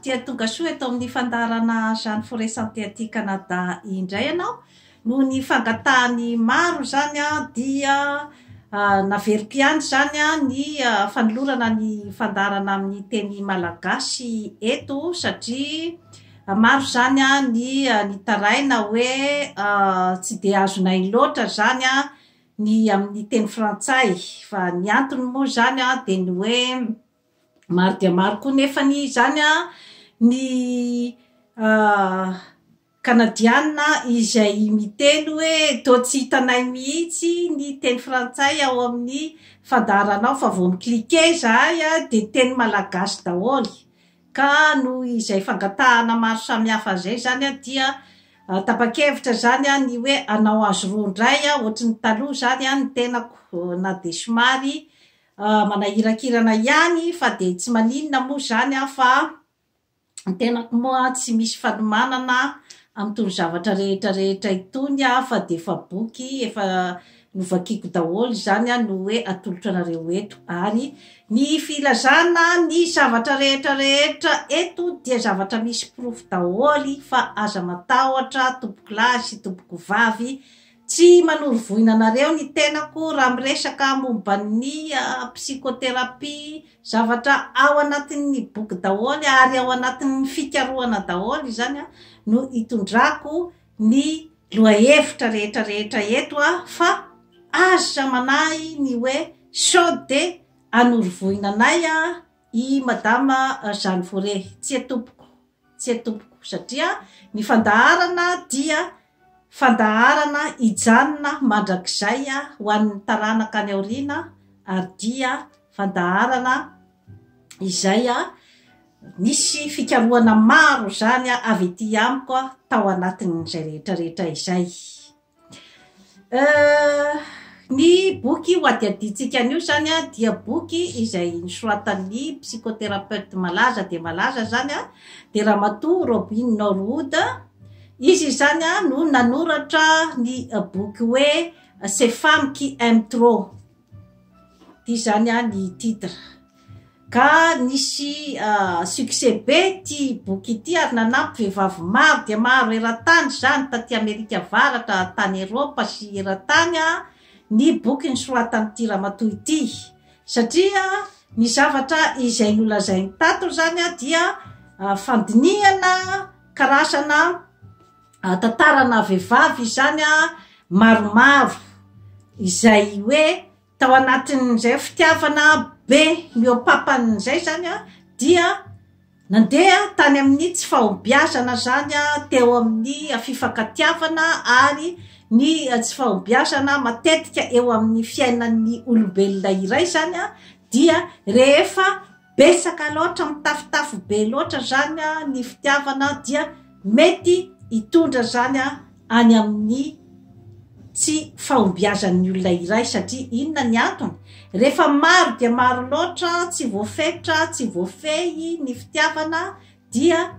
dia tonga soa eto amin'ny fandarana Jeanne Forêt Santé aty Canada indray ianao noho ny fangatahany maro zany dia naveriko ihany zany ny fanolorana ny fandarana amin'ny teny malagasy eto satria maro zany ny taraina hoe tsy dia azonay loatra zany ny amin'ny teny frantsay fa ny antony moa zany dia ny hoe maro dia maro koa nefa ny zany ny kanadiana izay miteny hoe toa tsy hitanay mihitsy ny teny frantsay ao amin'ny fandaranao fa vao miklique zahay dia teny malagasy daholy ka no izay fangatahana maro samihafa zay zany dia tapa-kevitra zany ny hoe anao azo roa indray ohatry ny taloha zany ny tenako na dia somary manahirakirana ihany fa dia tsy maninona moa zany fa ny tenako moa tsy misy fanomanana amin'itony zavatra rehetrarehetra itony fa dia efa boky efa novakiako daholo zany no hoe atolotra anareo eto ary ny filazana ny zavatra rehetrarehetra eto dia zavatra misy profo daholy fa aza matahotra tompoko lahy sy tompoko vavy tsy manorovoina anareo ny tenako raha miresaka momba ny psychothérapie zavatra ao anatin'ny boky daholy ary ao anatin'ny fikarohana daholy zany no hitondrako ny loha-hevitra rehetrarehetra eto fa aza manay ny hoe sao de anorovoina anay i madama Jeanne Forêt tsy atompoko satria ny fandaharana dia fandaharana ijanona mandrakizay ho an'ny taranaka any aoriana ary dia fandaharana izay nisy fikarohana maro zany avy ety amiko tao anatin'izay rehetrarehetra izay. Ny boky ho adiaditsika an'io zany dia boky izay nosoratan'ny psychothérapeute malaza dia malaza zany dia ramatoa Robin Norwood. Izy zany no nanoratra ny boky hoe Ces femmes qui aiment trop. Ty zany ny titre. Ka nisy succès be ty boky ity ary nanampy vehivavy maro dia maro eran-tany zany taty Amerika Avaratra, tany Eropa sy eran-tany ny boky nosoratan'ity ramatoa ity satria ny zavatra izay nolazainy tato zany dia fandinihana karazana tantarana vehivavy zany maromaro izay hoe tao anatin'izay fitiavana be miopapan'izay zany dia nandeha tany amin'ny tsy fahombiazana zany teo amin'ny fifankatiavana ary ny tsy fahombiazana matetika eo amin'ny fiainan'ny olombelona iray zany dia rehefa besaka loatra mitafitafo be loatra zany ny fitiavana dia mety hitondra zany any amin'ny tsy fahombiazan'ny olona iray satria inona ny antony rehefa maro dia maro loatra tsy voafetra tsy voafehy ny fitiavana dia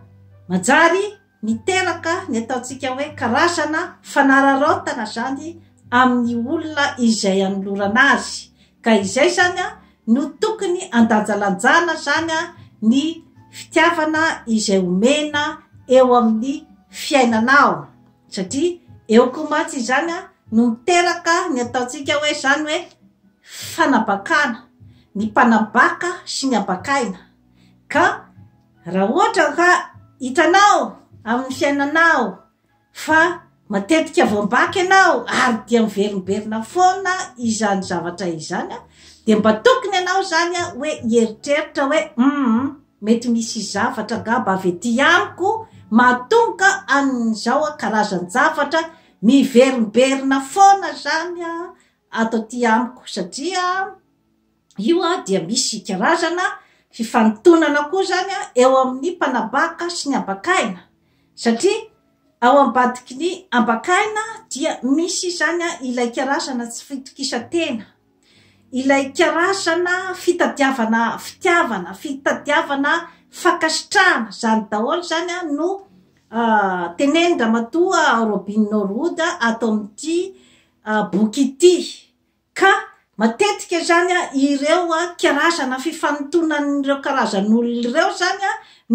manjary miteraka ny ataontsika hoe karazana fanararaotana zany amin'ny olona izay anolorana azy ka izay zany no tokony andanjalanjana zany ny fitiavana izay omena eo amin'ny fiainanao satria eo koa matsy zany no miteraka ny ataontsika hoe zany hoe fanabakana ny mpanabaka sy ny abakaina ka raha ohatra ka hitanao amin'ny fiainanao fa matetika voambaka ianao ary dia miverimberina foana izany zavatra izany dia mba tokony ianao zany hoe hieritreritra hoe mety misy zavatra ngamba avy ety amiko mahatonga an'izao karazan-javatra miverimberina foana zany ato ty amiko satria io dia misy karazana fifantonana koa zany eo amin'ny mpanabaka sy ny abakaina satria ao ambadiky ny abakaina dia misy zany ilay karazana tsy fitokisantena ilay karazana fitadiavana fitiavana fitadiavana fakasitrahana zany daholo zany no teneny ramatoa Robin Norwood ato amin'ity boky ity ka matetika zany ireo karazana fifantonan'ireo karazan'olona ireo zany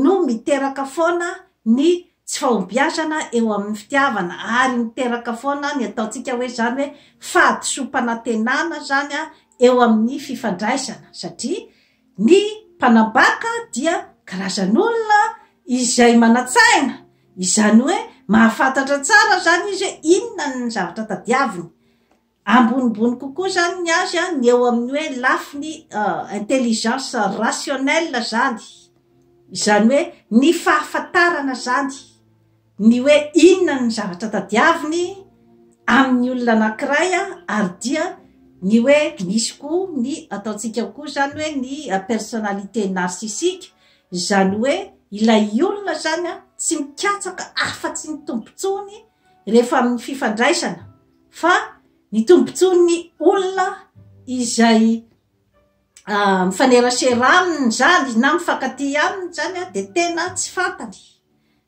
no miteraka foana ny tsy fahombiazana eo amin'ny fitiavana ary miteraka foana ny ataontsika hoe zany hoe fahadisom-panantenana zany eo amin'ny fifandraisana satria ny mpanambaka dia karazan'olona izay manatsaina izany hoe mahafantatra tsara zany izy hoe inona ny zavatra tadiaviny ambonimbony kokoa zany ny azy ny eo amin'ny hoe lafiny intelligence rationnelle zany izany hoe ny fahafantarana zany ny hoe inona ny zavatra tadiaviny amin'ny olona anankiray ary dia ny hoe misy koa ny ataontsika koa zany hoe ny personnalité narcissike zany hoe ilay olona zany tsy mikatsaka afa-tsy ny tompontsony rehefa amin'ny fifandraisana fa ny tompontsony olona izay mifanerasera aminy zany na mifankaty aminy zany de tena tsy fantany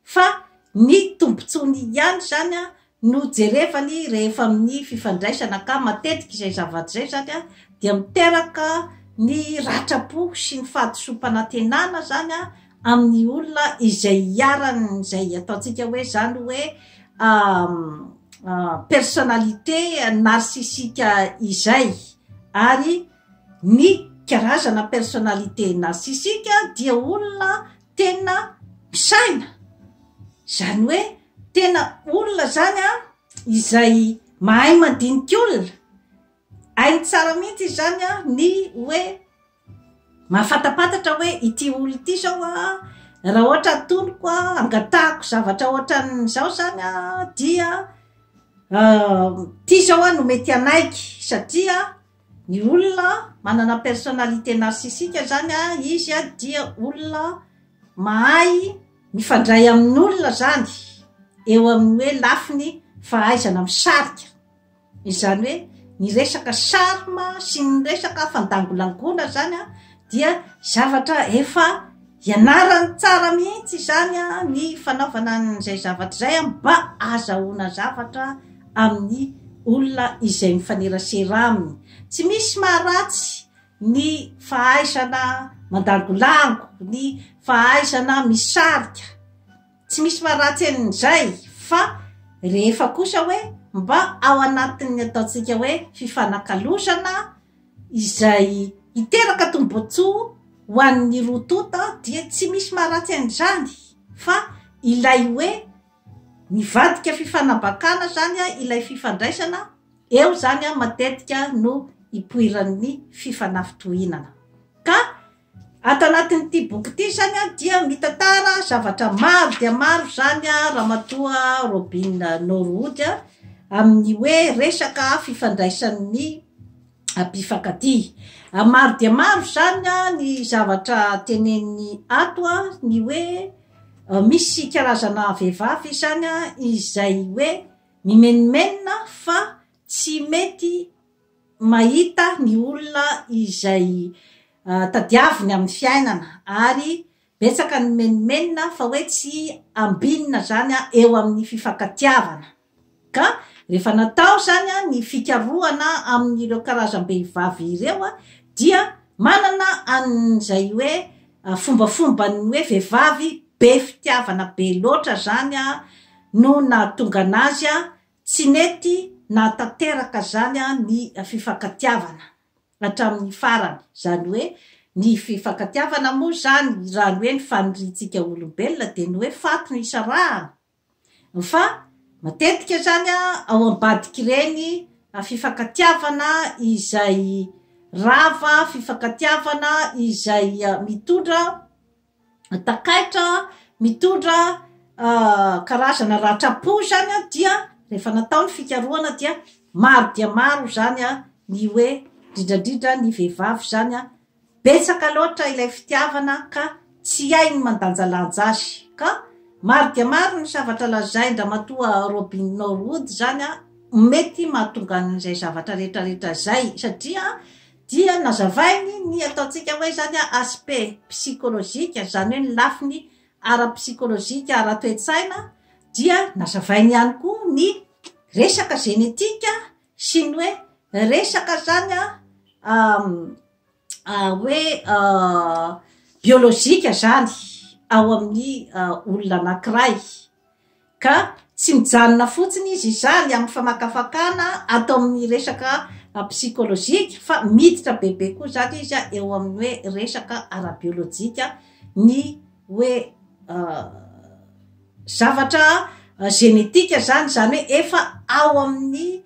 fa ny tompontsony ihany zany no jerevany rehefa amin'ny fifandraisana ka matetiky izay zavatra zay zany dia miteraka ny ratrapo sy ny fahadisom-panantenana zany amin'ny olona izay iarany zay ataontsika hoe zany hoe personnalité narcissika izay ary ny karazana personnalité narcissika dia olona tena misaina zany hoe tena olona zany izay mahay mandinika olona ainy tsara mihitsy zany ny hoe mahafantapatatra hoe ity olo ity zao raha ohatra atonoko angatahako zavatra ohatran'izao zany dia ty zao no mety anaiky satria ny olona manana personnalité narcissika zany izy dia olona mahay mifandray amin'olona zany eo amin'ny hoe lafiny fahaizana misarika izany hoe ny resaka sarma sy ny resaka fandangolangona zany dia zavatra efa ianarany tsara mihitsy zany ny fanaovana n'izay zavatra zay mba azahoana zavatra amin'ny olona izay mifanerasera aminy tsy misy maharatsy ny fahaizana mandangolango ny fahaizana misarika tsy misy maharatsy an'izay fa rehefa kosa hoe mba ao anatin'ny ataontsika hoe fifanakalozana izay iteraka tombotsoa ho an'ny rotota dia tsy misy maharatsy an'izany fa ilay hoe mivadika fifanambakana zany ilay fifandraisana eo zany matetika no ipoiran'ny fifanafitohinana ka ato anatin'ity boky ity zany dia mitantara zavatra maro dia maro zany Ramatoa Robin Norwood amin'ny hoe resaka fifandraisan'ny mpifankatia maro dia maro zany ny zavatra teneniny ato ny hoe misy karazana vehivavy zany izay hoe mimenimenina fa tsy mety mahita ny olona izay tadiaviny amin'ny fiainana ary betsaka ny menimenina fa hoe tsy ambinina zany eo amin'ny fifankatiavana ka rehefa natao zany ny fikarohana amin'ireo karazam-behivavy ireo dia manana an'izay hoe fombafombany hoe vehivavy be fitiavana be loatra zany no nahatonga anazy tsy nety na tanteraka zany ny fifankatiavana hatramin'ny farany zany hoe ny fifankatiavana moa zany raha hoe ny faniritsika olombelona de ny hoe fato ny isarahana fa matetika zany ao ambadiky reny fifankatiavana izay rava fifankatiavana izay mitondra takaitra mitondra karazana ratrapo zany dia rehefa natao ny fikarohana dia maro zany ny hoe dridradridra ny vehivavy zany betsaka loatra ilay fitiavana ka tsy hay ny mandanjalanja azy ka maro dia maro ny zavatra lazay Ramatoa Robin Norwood zany mety mahatonga an'izay zavatra rehetrarehetra zay satria dia nazavainy ny ataontsika hoe zany aspect psychologique zany hoe ny lafiny ara-psychologique ara-toetsaina dia nazavainy ihany koa ny resaka genetika sy ny hoe resaka zany hoe biolojika zany ao amin'ny olona anankiray ka tsy mijanona fotsiny izy zany amin'ny famakafakana atao amin'ny resaka psikolojika fa miditra bebe koa zany izy eo amin'ny hoe resaka ara-biolojika ny hoe zavatra genetika zany hoe efa ao amin'ny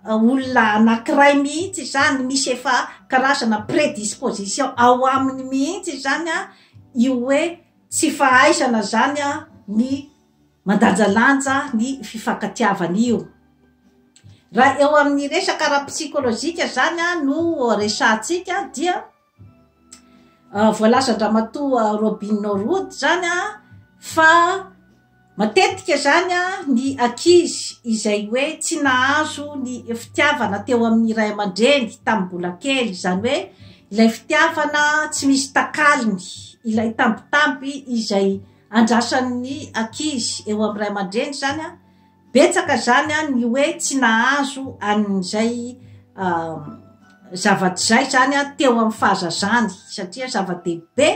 olona anankiray mihitsy zany misy efa karazana prédisposition ao aminy mihitsy zany io hoe tsy fahaisana zany ny mandanjalanja ny fifankatiavana io. Raha eo amin'ny resaka ara-psikolojika zany no resahatsika dia voalazan-dramatoa Robin Norwood zany fa matetika zany ny ankizy izay hoe tsy nahazo ny fitiavana teo amin'ny ray aman-dreny tamin'ny mbola kely zany hoe ilay fitiavana tsy misy takaliny, ilay tambitamby izay andrasan'ny ankizy eo amin'ny ray aman-dreny zany betsaka zany ny hoe tsy nahazo an'izay zavatra zay zany teo amin'ny fahazazany satria zava-dehibe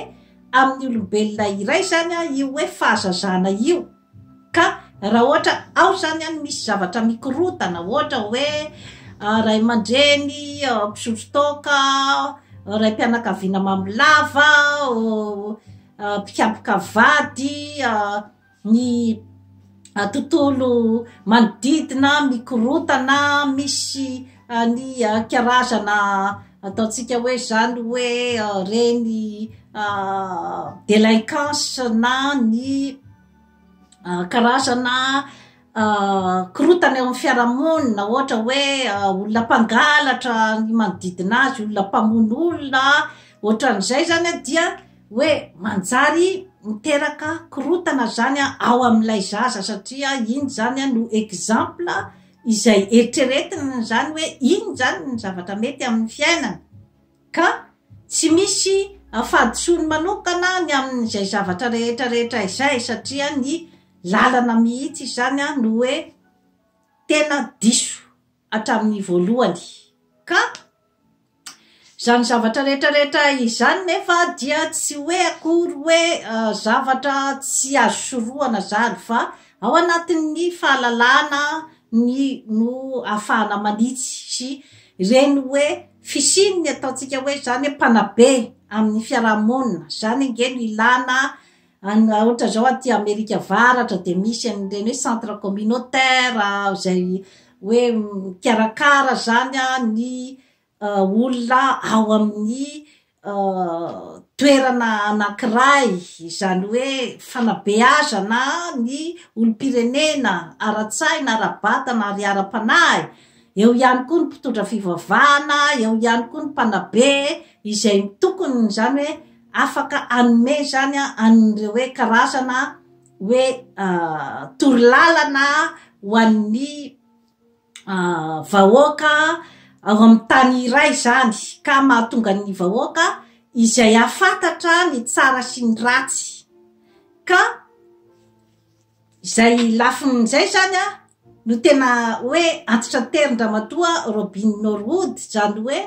amin'ny olombelona iray zany io hoe fahazazana io. Ka raha ohatra ao zany misy zavatra mikorotana ohatra hoe ray aman-dreny mpisotro toka, ray mpianakaviana mamolava, mpikapoka vady, ny tontolo manodidina mikorotana, misy ny karazana ataontsika hoe zany hoe reny délinquance na ny karazana korotana eo amin'ny fiarahamonina ohatra hoe olona mpangalatra ny manodidina azy, olona mpamono olona ohatran'izay zany dia hoe manjary miteraka korotana zany ao amin'ilay zaza satria iny zany no exemple izay eritreretina zany hoe iny zany ny zavatra mety amin'ny fiainana ka tsy misy fahadisoany manokana ny amin'izay zavatra rehetrarehetra izay satria ny lalana mihitsy zany no hoe tena diso hatramin'ny voalohany. Ka zany zavatra rehetrarehetra izany nefa dia tsy hoe akory hoe zavatra tsy azo sorohana zany fa ao anatin'ny fahalalana ny no ahafahana manitsy sy reny hoe fisininy ataontsika hoe zany hoe mpanabe amin'ny fiarahamonina zany nge no ilana ohatra zao aty Amerika Avaratra de misy an'ireny hoe centre communautaire zay hoe mikarakara zany ny olona ao amin'ny toerana anankiray zany hoe fanabeazana ny olom-pirenena ara-tsaina, ara-batana ary ara-panahy. Eo ihany koa ny mpitondra fivavahana, eo ihany koa ny mpanabe izay tokony zany hoe afaka anome zany an'ireo hoe karazana hoe torolalana ho an'ny vahoaka ao amin'ny tany iray zany ka mahatonga ny vahoaka izay afantatra ny tsara sy ny ratsy. Ka izay lafin'izay zany no tena hoe antitra terin-dramatoa Robin Norwood zany hoe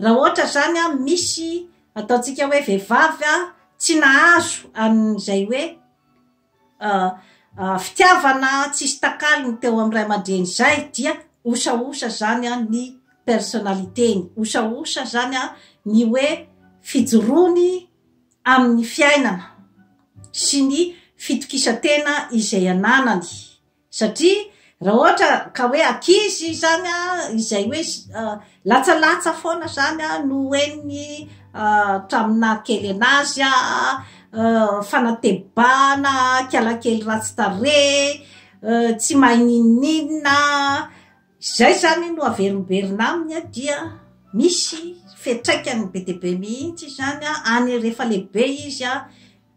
raha ohatra zany misy ataontsika hoe vehivavy tsy nahazo an'izay hoe fitiavana tsisy takaliny teo amin'ny ray aman-dreny zay dia osaosa zany ny personnaliteny, osaosa zany ny hoe fijorony amin'ny fiainana sy ny fitokisantena izay ananany satria raha ohatra ka hoe ankizy zany izay hoe latsalatsa foana zany no hoeny tramina kely anazy fanatebana kialakely ratsy tare tsy mahay ninina zay zany no averimberina aminy dia misy fetraikany be dia be mihitsy zany any rehefa lehibe izy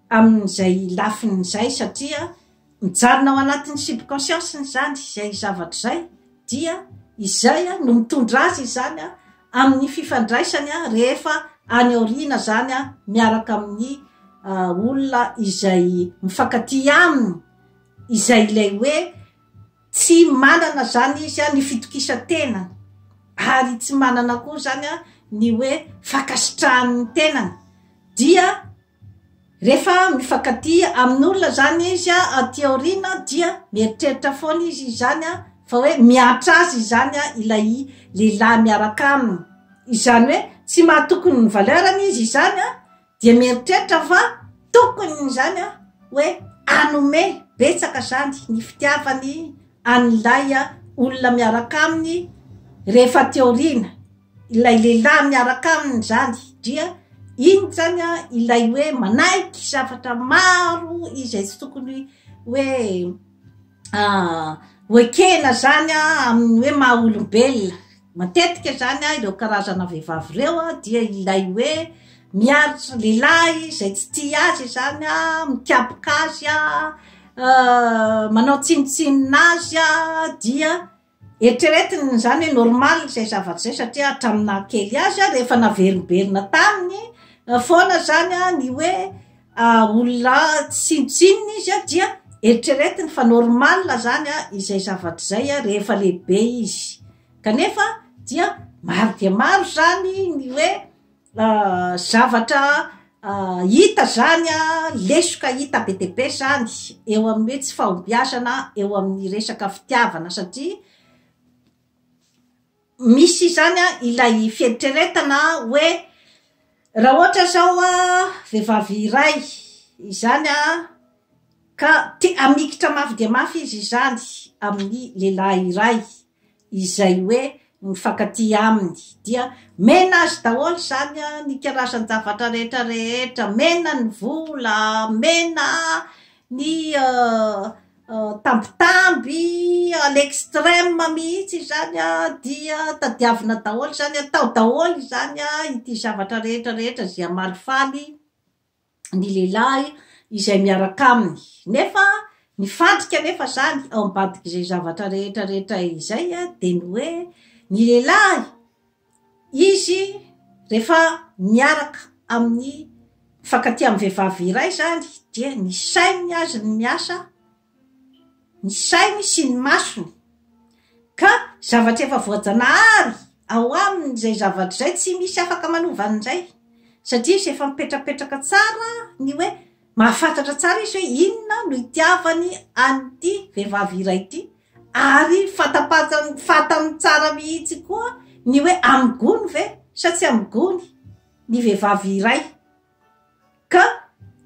amin'izay lafin'izay satria mijanona ao anatin'ny subconscience zany zay zavatra zay dia izay no mitondra azy zany amin'ny fifandraisany rehefa any aoriana zany miaraka amin'ny olona izay mifankatia aminy izay ilay hoe tsy manana zany izy ny fitokisantena ary tsy manana koa zany ny hoe fakasitrahan'ny tenany dia rehefa mifankatia amin'olona zany izy aty aoriana dia mieritreritra foana izy zany fa hoe miatra azy zany ilay lehilahy miaraka aminy izany hoe tsy mahatokony ny valeurany izy zany dia mieritreritra fa tokony zany hoe anome betsaka zany ny fitiavany an'ilay olona miaraka aminy rehefa teoriana ilay lehilahy miaraka aminy zany dia iny zany ilay hoe manaiky zavatra maro izay tsy tokony hoe hoekena zany amin'ny hoe maha olombelona matetika zany ireo karazana vehivavy reo dia ilay hoe miaritra lehilahy izay tsy tia azy zany mikapoka azy manao tsinotsinona azy dia eritreretiny zany normal zay zavatra zay satria hatramina kely azy rehefa naverimberina taminy foana zany ny hoe olona tsinotsinona izy dia eritreretiny fa normal zany izay zavatra zay rehefa lehibe izy kanefa dia maro dia maro zany ny hoe zavatra hita zany lesoka hita be dia be zany eo amin'ny hoe tsy fahombiazana eo amin'ny resaka fitiavana satria misy zany ilay fieritreretana hoe raha ohatra zao vehivavy iray izany ka amikitra mafy dia mafy izy zany amin'ny lehilahy iray izay hoe mifankatia aminy dia mena azy daholo zany ny karazany zavatra rehetra mena ny vola mena ny tambitamby à l'extrême mihitsy zany dia tadiavina daholo zany atao daholo zany ity zavatra rehetra zay malifaly ny lehilahy izay miaraka aminy nefa mifandrika nefa zany ao ambadiky zay zavatra rehetra izay de ny hoe ny lehilahy izy rehefa miaraka amin'ny mifankatia amin'ny vehivavy iray zany dia ny sainy azy ny miasa ny sainy sy ny masony ka zavatra efa voajanahary ao aminy zay zavatra zay tsy misy afaka manovan'izay satria izy efa mipetrapetraka tsara ny hoe mahafantatra tsara izy hoe inona no itiavany an'ity vehivavy iray ity ary fantany tsara mihitsy koa ny hoe amigony ve sa tsy amigony ny vehivavy iray ka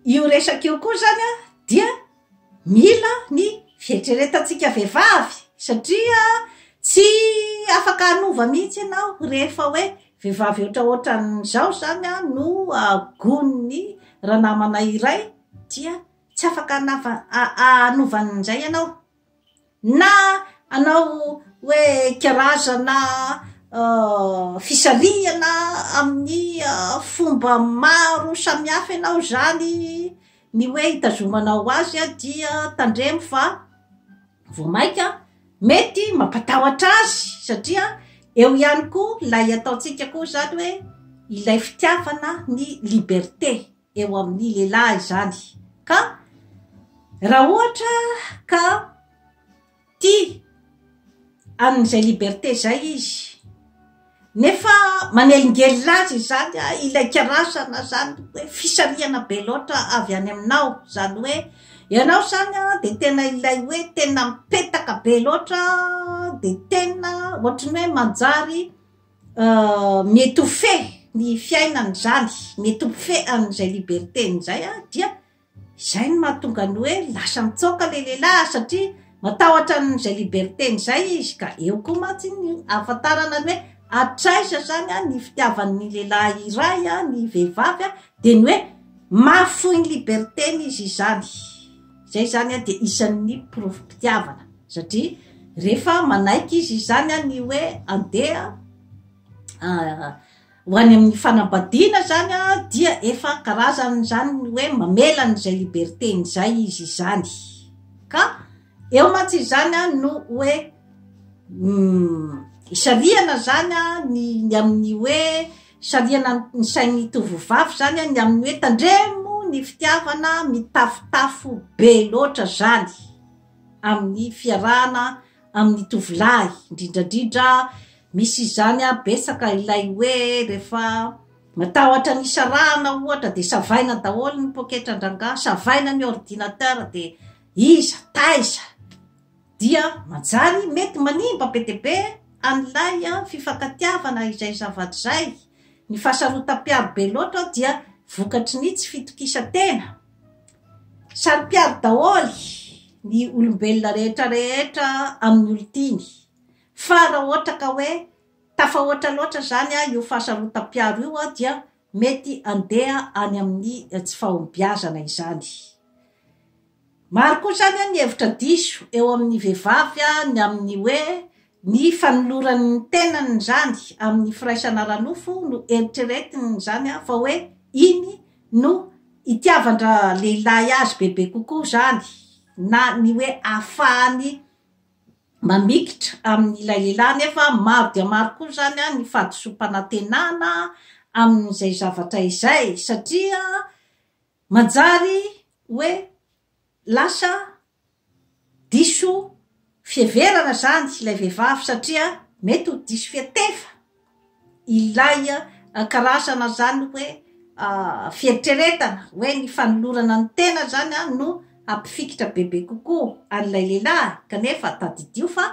io resaka io koa zany dia mila ny fieritreretantsika vehivavy satria tsy afaka hanova mihitsy ianao rehefa hoe vehivavy ohatraohatran'izao zany no agoniny raha namana iray dia tsy afaka hanovan'izay ianao na anao hoe karazana fisaliana amin'ny fomba maro samihafa ianao zany ny hoe hitazomanao azy dia tandremo fa vomaika mety mampatahotra azy satria eo ihany koa ilay ataontsika koa zany hoe ilay fitiavana ny liberté eo amin'ny lehilahy zany ka raha ohatra ka tia an'izay liberté zay izy nefa manelingelina azy zany ilay karazana zany hoe fisariana be loatra avy any aminao zany hoe ianao zany de tena ilay hoe tena mipetaka be loatra de tena ohatrany hoe manjary miétouffer ny fiainany zany miétouffer an'izay libertény zay dia zay no mahatonga ny hoe lasa mitsoka le lehilahy satria matahotra an'izay libertény zay izy ka eo koa matsy ny ahafantarana ny hoe atraiza zany ny fitiavan'ny lehilahy iray ny vehivavy de ny hoe mafoy ny libertény izy zany zay zany de isan'ny profim-pitiavana satria rehefa manaiky izy zany ny hoe andeha ho any amin'ny fanambadiana zany dia efa karazany zany hoe mamelan'izay libertény zay izy zany ka eo matsy zany no hoe isariana zany ny amin'ny hoe sariana ny sainy tovovavy zany ny amin'ny hoe tandremo ny fitiavana mitafotafo be loatra zany amin'ny fiarahana amin'ny tovolahy indrindrandrindra misy zany betsaka ilay hoe rehefa matahotra ny sarahana ohatra de savaina daholo ny poketra andrangah, savaina ny ordinateur de iza taiza dia manjary mety manimba be de be an'ilay fifankatiavana izay zavatra zay. Ny fahasarotam-piaro be loatra dia vokatry ny tsy fitokisa-tena. Saro-piaro daholy ny olombelona rehetra amin'ny olotiny. Fa raha ohatra ka hoe tafahoatra loatra zany io fahasarotam-piaro io dia mety andeha any amin'ny tsy fahombiazana izany. Maro koa zany ny hevitra diso eo amin'ny vehivavy ny amin'ny hoe ny fanoloran'ny tenany zany amin'ny firaisana ranofo no eritreretiny zany fa hoe iny no itiavandra lehilahy azy bebe kokoa zany, na ny hoe ahafahany mamikitra amin'ilay lehilahy. Nefa maro dia maro koa zany ny fahadisom-panantenana amin'izay zavatra izay, satria manjary hoe lasa diso fieverana zany ilay vehivavy, satria mety ho diso fietefa ilay karazana zany hoe fieritreretana hoe ny fanolorana ny tena zany no ampifikitra bebe kokoa an'ilay lehilahy. Kanefa tadidio fa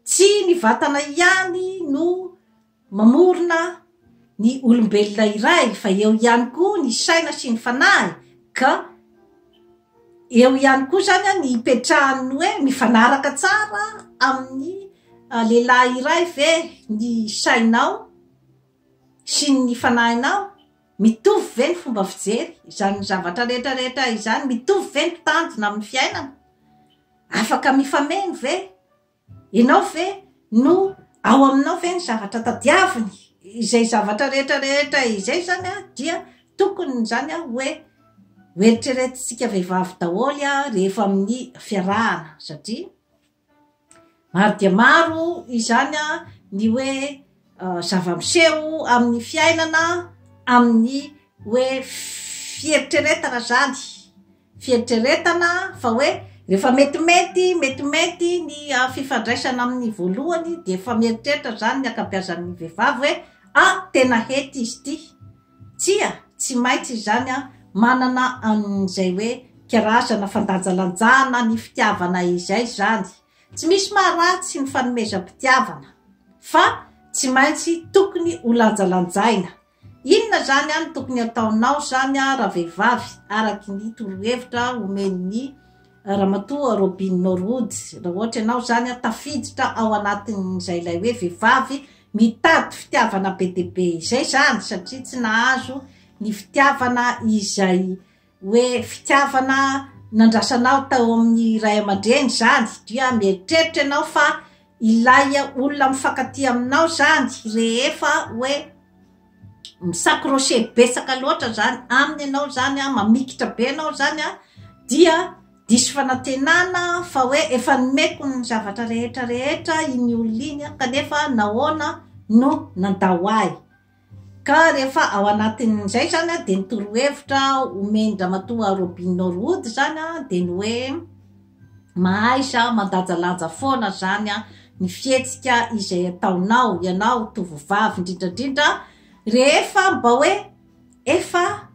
tsy ny vatana ihany no mamorona ny olombelona iray, fa eo ihany koa ny saina sy ny fanahy, ka eo ihany koa zany ny ipetrahany hoe mifanaraka tsara amin'ny lehilahy iray ve ny sainao sy ny fanahinao, mitovy ve ny fomba fijery izany zavatra rehetrarehetra izany, mitovy ve ny tanjona amin'ny fiainana, afaka mifameno ve ianao ve no ao aminao ve ny zavatra tadiaviny. Izay zavatra rehetrarehetra izay zany dia tokony zany hoe hoeritreretitsika vehivavy daholy rehefa amin'ny fiarahana, satria maro dia maro izany ny hoe zava-miseho amin'ny fiainana amin'ny hoe fieritreretana zany, fieritreretana fa hoe rehefa metimety ny fifandraisana amin'ny voalohany de efa mieritreritra zany ny akabeazan'ny vehivavy hoe tena hety izy ty, tsy maintsy zany manana an'izay hoe karazana fandanjalanjana ny fitiavana izay zany. Tsy misy maharatsy ny fanomezam-pitiavana, fa tsy maintsy tokony ho lanjalanjaina. Inona zany ny tokony ataonao zany raha vehivavy, araky ny torohevitra omen'ny ramatoa Robin Norwood. Raha ohatra ianao zany tafiditra ao anatin'izay lay hoe vehivavy mitady fitiavana be de be izay zany, satria tsy nahazo ny fitiavana izay hoe fitiavana nandrasanao tao amin'ny ray aman-dreny zany, dia mieritreritra ianao fa ilay olona mifankatia aminao zany rehefa hoe misakroche betsaka loatra zany aminy ianao zany mamikitra be anao zany dia diso fanantenana fa hoe efa nomeko ny zavatra rehetrarehetra iny olona iny, kanefa nahoana no nandao ahy. Ka rehefa ao anatin'izay zany de ny torohevitra omeny ramatoa Robin Norwood zany de ny hoe mahaiza mandanjalanja foana zany ny fietsika izay ataonao ianao tovovavy, indrindrandrindra rehefa mba hoe efa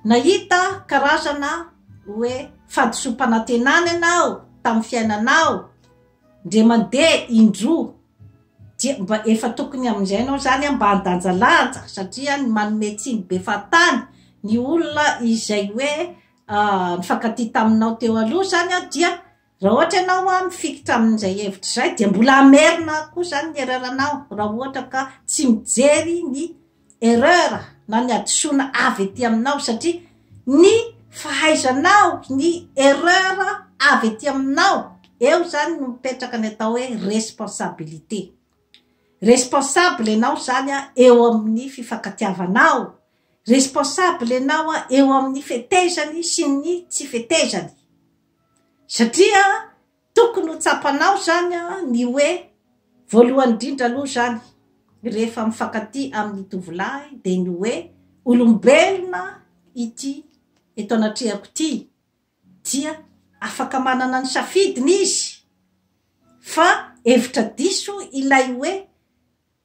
nahita karazana hoe fahadisom-panantenana ianao tamin'ny fiainanao, ndre mandeha indroa dia mba efa tokony amin'izay anao zany mba andanjalanja, satria ny manome tsiny be fahatany ny olona izay hoe nifankatia taminao teo aloha zany dia raha ohatra ianao mifikitra amin'izay hevitra zay dia mbola amerina koa zany ny ereranao, raha ohatra ka tsy mijery ny erreur na ny adisoana avy ety aminao, satria ny fahaizanao ny erreur avy ety aminao eo zany no mipetraka ny atao hoe responsabilité. Responsable ianao zany eo amin'ny fifankatiavanao, responsable ianao eo amin'ny fetezany sy ny tsy fetezany, satria tokony ho tsapanao zany ny hoe voalohany indrindra aloha zany rehefa mifankatia amin'ny tovolahy de ny hoe olombelona ity eto anatrehako ty dia afaka manana ny safidiny izy, fa hevitra diso ilay hoe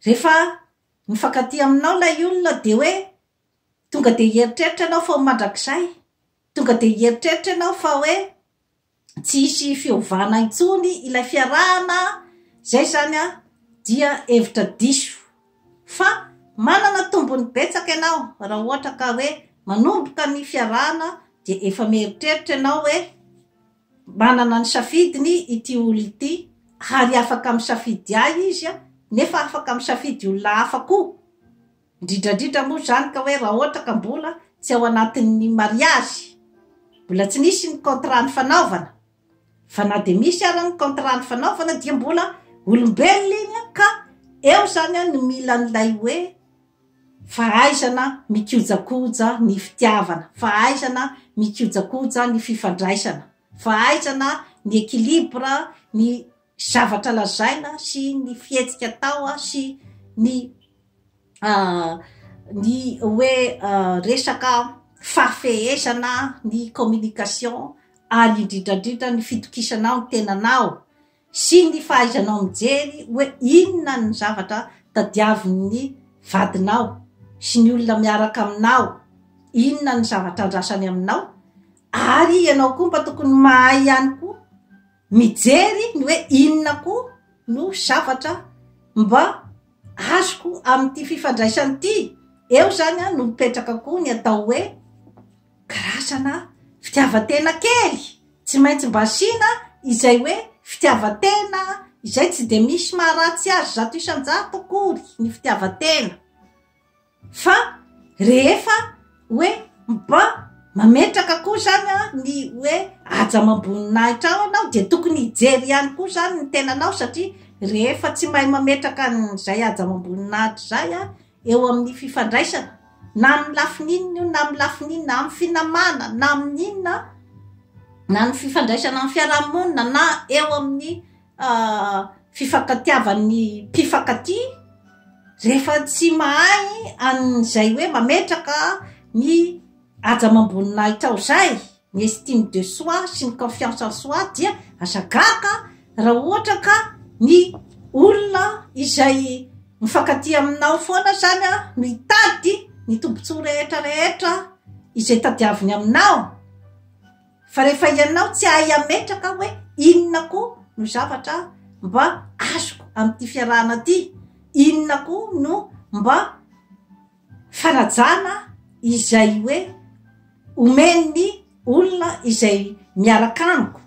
rehefa mifankatia aminao lay olona de hoe tonga de eritreritra anao fa mandrakizay, tonga de eritreritra anao fa hoe tsy isy fiovana intsony ilay fiarahana zay zany dia hevitra diso fa manana tombony betsaka ianao raha ohatra ka hoe manomboka ny fiarahana dia efa mieritreritra ianao hoe manana ny safidiny ity olo ity ary afaka misafidy ahy izy nefa afaka misafidy olona hafa koa indrindrandrindra moa zany ka hoe raha ohatra ka mbola tsy ao anatin'ny mariazy mbola tsy nisy ny contrat ny fanaovana fa na de misy ara ny contrat ny fanaovana dia mbola olombelona iny ka eo zany ny mila n'ilay hoe fahaizana mikojakoja ny fitiavana, fahaizana mikojakoja ny fifandraisana, fahaizana ny ekilibra ny zavatra lazaina sy ny fihetsika tao sy ny hoe resaka fafehezana ny communication ary indrindrandrindra ny fitokisanao ny tenanao sy ny fahaizanao mijery hoe inona ny zavatra tadiavin'ny vadinao sy ny olona miaraka aminao, inona ny zavatra andrasany aminao ary ianao koa mba tokony mahay ihany koa mijery ny hoe inona koa no zavatra mba azoko amin'ity fifandraisany ity. Eo zany no mipetraka koa ny atao hoe karazana fitiavatena kely tsy maintsy mba asiana izay hoe fitiavatena izay tsy de misy maharatsy azy zato isan-jato akory ny fitiavatena fa rehefa hoe mba mametraka koa zany ny hoe aja mamboninahitra ao anao dia tokony hijery ihany koa zany ny tenanao satria rehefa tsy mahay mametraka n'izay aja mamboninahitra zay eo amin'ny fifandraisana na amin'ny lafininina na amin'ny lafinina na amin'ny finamana na amin'inona na ny fifandraisana amin'ny fiarahamonina na eo amin'ny fifankatiavan'ny mpifankaty rehefa tsy mahay an'izay hoe mametraka ny aja mamboninahitra ao zay ny estime de soi sy ny confiance en soi dia asagaka raha ohatra ka ny olona izay mifankaty aminao foana zany no hitady ny tombontsoa rehetrarehetra izay tadiaviny aminao fa rehefa ianao tsy ahay ametraka hoe inona koa no zavatra mba azoko amin'ity fiarahana ty, inona koa no mba fanajana izay hoe omeny olona izay miaraka amiko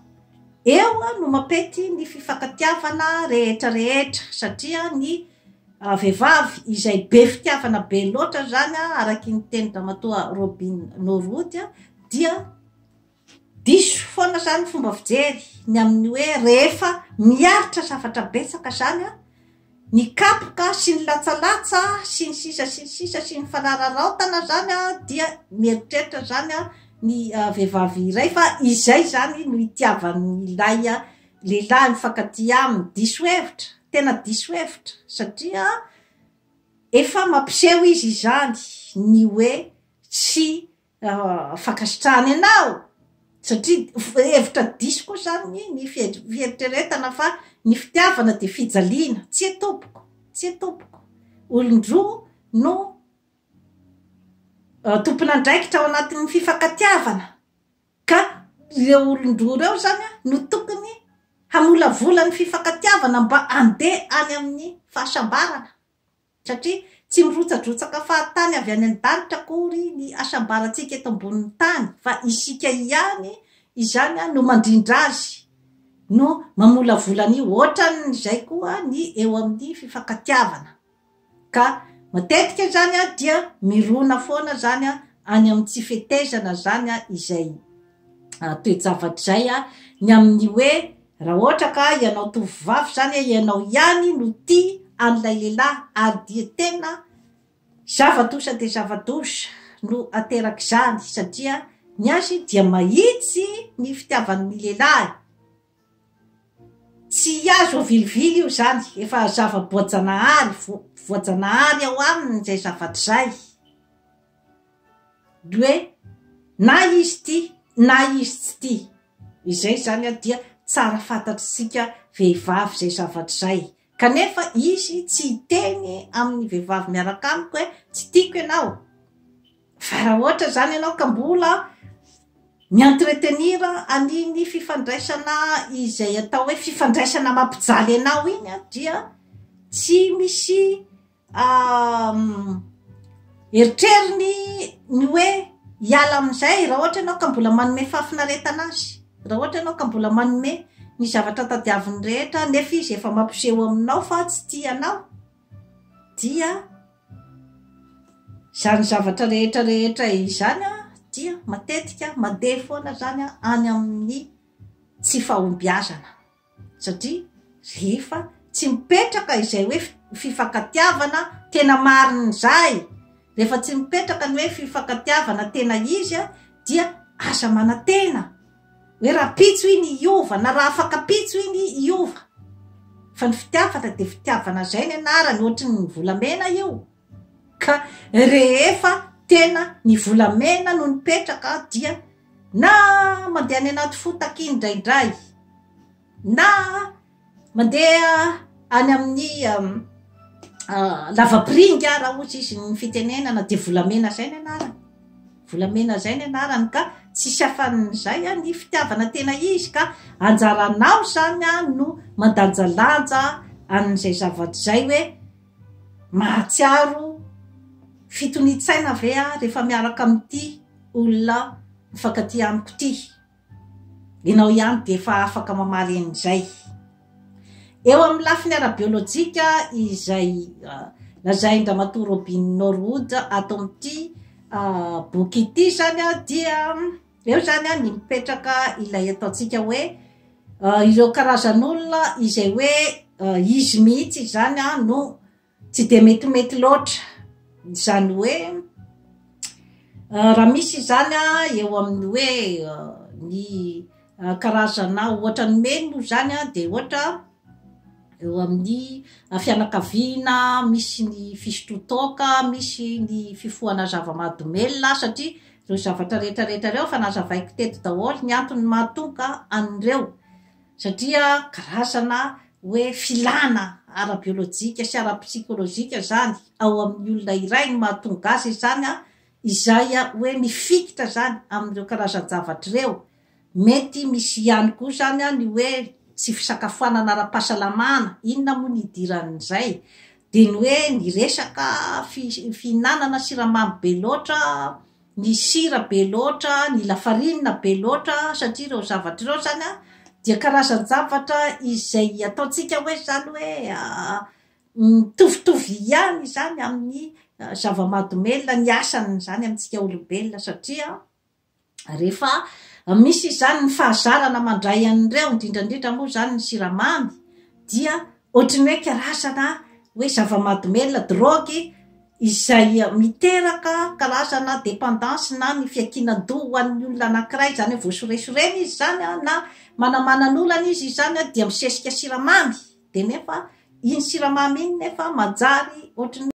eo no mapety ny fifankatiavana rehetrarehetra satria ny vehivavy izay be fitiavana be loatra zany araky ny teny ramatoa Robin Norody dia diso foana zany fomba fijery ny amin'ny hoe rehefa miaritra zavatra betsaka zany ny kapoka sy ny latsalatsa sy ny sisa sy ny fanararaotana zany dia mieritreritra zany ny vehivavy iray fa izay zany no itiavany ilay lehilahy mifankaty aminy diso hevitra, tena diso hevitra satria efa mampiseho izy zany ny hoe tsy fankasitrahany anao satria hevitra diso koa zany ny fieritreretana fa ny fitiavana de fijaliana tsy etompoko olondroa no tompon'andraikitra ao anatin'ny fifankatiavana ka ireo olondroa reo zany no tokony hamolavola ny fifankatiavana mba andeha any amin'ny fahasambarana satria tsy mirotsadrotsaka fahatany avy any an-danitra akory ny asambarantsika eto ambonin'ny tany fa isika ihany izany no mandrindra azy no mamolavolany ohatran'izay koa ny eo amin'ny fifankatiavana ka matetika zany dia mirona foana zany any amin'ny tsy fetezana zany izay toe-javatra zay ny amin'ny hoe raha ohatra ka ianao tovovavy zany ianao ihany no tia an'ilay lehilahy ary dia tena zava-dosa de zava-dosa no ateraky zany satria ny azy dia mahitsy ny fitiavan'ny lehilahy tsy azo vilivily io zany efa zava-boajanahary ao aminy zay zavatra zay hoe na izy ty na izy tsy ty izay zany dia tsara fantatritsika vehivavy zay zavatra zay kanefa izy tsy hiteny amin'ny vehivavy miaraka amiko hoe tsy tiako ianao fa raha ohatra zany ianao ka mbola mi-entretenir aniny fifandraisana izay atao hoe fifandraisana mampijaly anao iny dia tsy misy eritreriny ny hoe hiala am'izay raha ohatra ianao ka mbola manome fahafinaretana azy, raha ohatra ianao ka mbola manome ny zavatra tadiaviny rehetra nefa izy efa mampiseho aminao fa tsy tianao, dia zany zavatra rehetrarehetra izany dia matetika mandeha foana zany any amin'ny tsy fahombiazana, satria rehefa tsy mipetraka izay hoe fifankatiavana tena mariny zay, rehefa tsy mipetraka ny hoe fifankatiavana tena izy dia aza manantena hoe raha pitso iny iova na raha afaka pitso iny iova, fa ny fitiavana de fitiavana zay ny anarany, ohatry ny volamena io. Ka rehefa tena ny volamena no nipetraka dia na mandeha any anaty fotaky indraindray, na mandeha any amin'ny lavapiringa raha ohatsy izy ny fitenenana de volamena zay ny anarany, volamena zay ny anarany. Ka tsisy afan'izay ny fitiavana tena izy, ka anjaranao zany no mandanjalanja an'izay zavatra zay hoe mahatsiaro fitonitsaina ve rehefa miaraka amity olona mifankaty amiko ty, ianao ihany de efa afaka mamaly an'izay. Eo amin'ny lafiny ara-biolojika izay lazain-dramatoa Robin Norwood ato amity boky ity zany dia eo zany ny mipetraka ilay ataotsika hoe ireo karazan'olona izay hoe izy mihitsy zany no tsy de metimety loatra, zany hoe raha misy zany eo amin'ny hoe ny karazana ohatra ny meno zany de ohatra eo amin'ny fianakaviana misy ny fisototoka, misy ny fifohana zava-mahadomelina, satria reo zavatra rehetrarehetra reo fa nazavaiko teto daholo ny antony mahatonga an'ireo, satria karazana hoe filana ara-biolojika sy ara-psikolojika zany ao amin'ny olona iray no mahatonga azy zany izay hoe mifikitra zany amin'ireo karazan-javatra reo. Mety misy ihany koa zany ny hoe tsy fisakafoanana ara-pahasalamana, inona moa ny idiran'izay, de ny hoe ny resaka fihinanana siramamy be loatra, ny sira be loatra, ny lafarinina be loatra, satria reo zavatra reo zany dia karazan-javatra izay ataotsika hoe zany hoe mitovitovy ihany zany amin'ny zava-mahadomelina, ny asany zany amintsika olombelona, satria rehefa misy zany ny fahazarana mandray an'ireo, indrindrandrindra moa zany ny siramamy, dia ohatriny hoe karazana hoe zava-mahadomelina, drogy izay miteraka karazana dépendance na ny fiakinan-doha ho an'ny olona anankiray, zany hoe voasoresoreny izy zany na manamanan'olana izy zany dia misesika siramamy, de nefa iny siramamy iny nefa manjary ohatriny